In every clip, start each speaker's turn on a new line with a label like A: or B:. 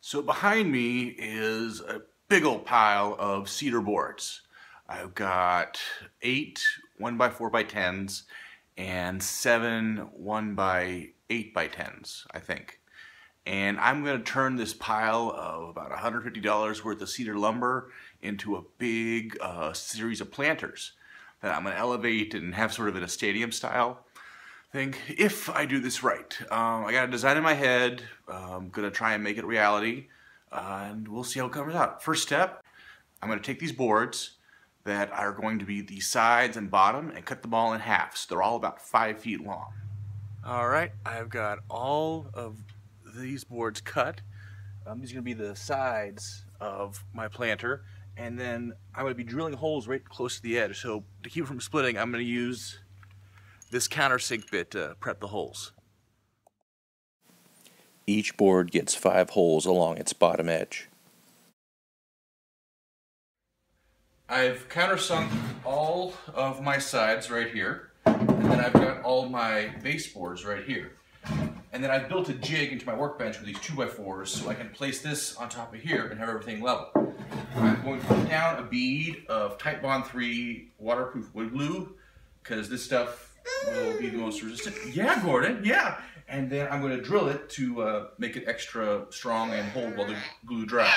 A: So behind me is a big old pile of cedar boards. I've got 8 1x4x10s and 7 1x8x10s, I think. And I'm going to turn this pile of about $150 worth of cedar lumber into a big series of planters that I'm going to elevate and have sort of in a stadium style thing, if I do this right. I got a design in my head. I'm going to try and make it reality, and we'll see how it comes out. First step, I'm going to take these boards that are going to be the sides and bottom and cut them all in half. So they're all about 5 feet long. Alright, I've got all of these boards cut. These are going to be the sides of my planter, and then I'm going to be drilling holes right close to the edge. So to keep it from splitting, I'm going to use this countersink bit to prep the holes.
B: Each board gets 5 holes along its bottom edge.
A: I've countersunk all of my sides right here, and then I've got all my baseboards right here. And then I've built a jig into my workbench with these 2x4s so I can place this on top of here and have everything level. I'm going to put down a bead of Type Bond 3 waterproof wood glue, because this stuff will be the most resistant. Yeah, Gordon, yeah. And then I'm going to drill it to make it extra strong and hold while the glue dries.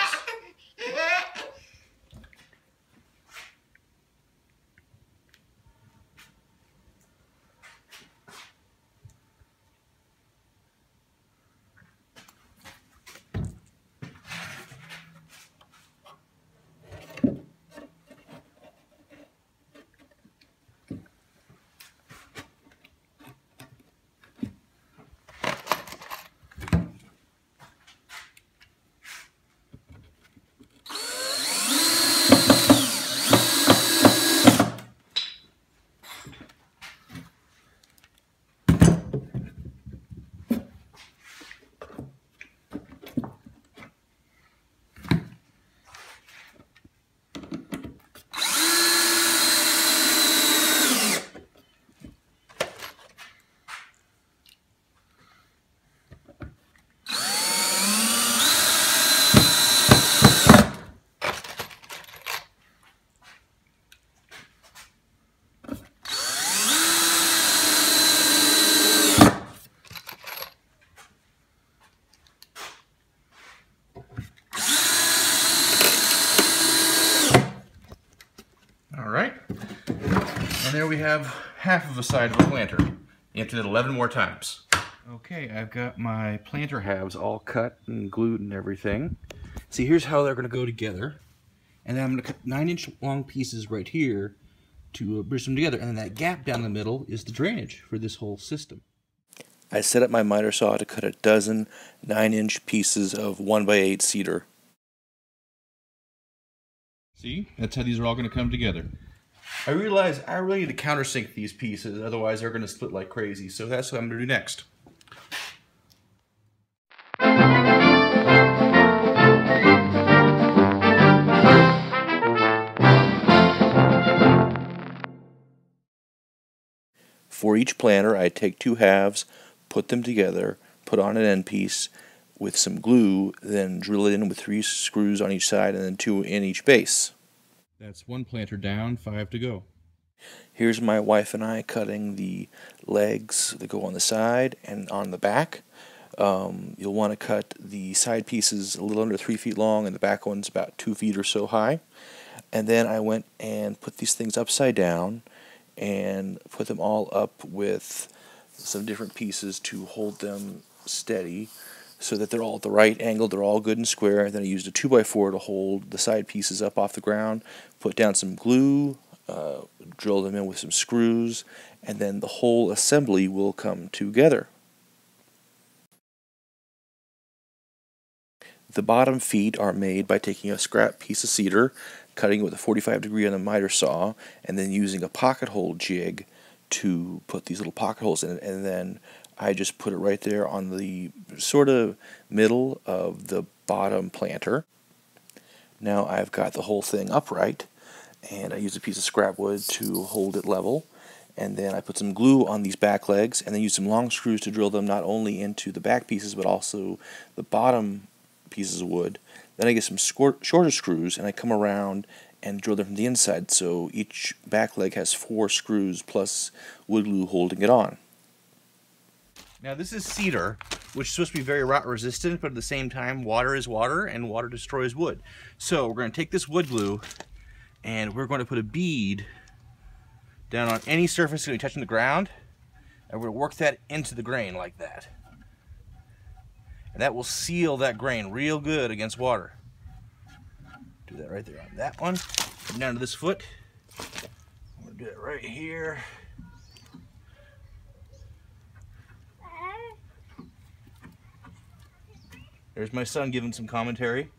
A: Alright, and there we have half of a side of a planter. You have to do it 11 more times. Okay, I've got my planter halves all cut and glued and everything. See, here's how they're going to go together. And then I'm going to cut 9-inch long pieces right here to bridge them together. And then that gap down the middle is the drainage for this whole system.
B: I set up my miter saw to cut a dozen 9-inch pieces of 1x8 cedar.
A: See, that's how these are all going to come together. I realize I really need to countersink these pieces, otherwise they're going to split like crazy. So that's what I'm going to do next.
B: For each planter, I take 2 halves, put them together, put on an end piece with some glue, then drill it in with 3 screws on each side and then 2 in each base.
A: That's 1 planter down, 5 to go.
B: Here's my wife and I cutting the legs that go on the side and on the back. You'll want to cut the side pieces a little under 3 feet long and the back ones about 2 feet or so high. And then I went and put these things upside down and put them all up with some different pieces to hold them steady so that they're all at the right angle, they're all good and square. And then I used a 2x4 to hold the side pieces up off the ground, put down some glue, drill them in with some screws, and then the whole assembly will come together. The bottom feet are made by taking a scrap piece of cedar, cutting it with a 45-degree on the miter saw, and then using a pocket hole jig to put these little pocket holes in it, and then I just put it right there on the sort of middle of the bottom planter. Now I've got the whole thing upright, and I used a piece of scrap wood to hold it level, and then I put some glue on these back legs, and then used some long screws to drill them not only into the back pieces but also the bottom pieces of wood. Then I get some shorter screws and I come around and drill them from the inside, so each back leg has 4 screws plus wood glue holding it on. Now this is cedar, which is supposed to be very rot resistant, but at the same time water is water and water destroys wood. So we're going to take this wood glue and we're going to put a bead down on any surface that's going to be touching the ground, and we're going to work that into the grain like that. And that will seal that grain real good against water. Do that right there on that one. Come down to this foot. I'm going to do it right here. There's my son giving some commentary.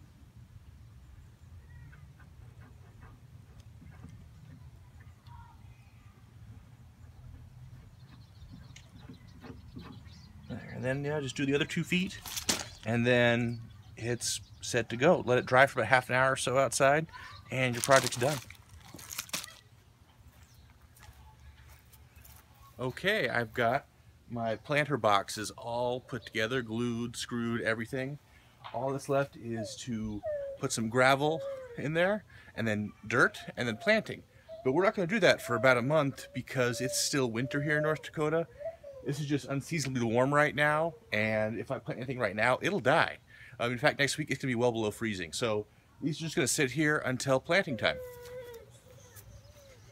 B: There, and then just do the other 2 feet, and then it's set to go. Let it dry for about half an hour or so outside, and your project's done. Okay, I've got my planter boxes all put together, glued, screwed, everything. All that's left is to put some gravel in there, and then dirt, and then planting. But we're not going to do that for about a month because it's still winter here in North Dakota. This is just unseasonably warm right now, and if I plant anything right now, it'll die. In fact, next week it's going to be well below freezing. So these are just going to sit here until planting time.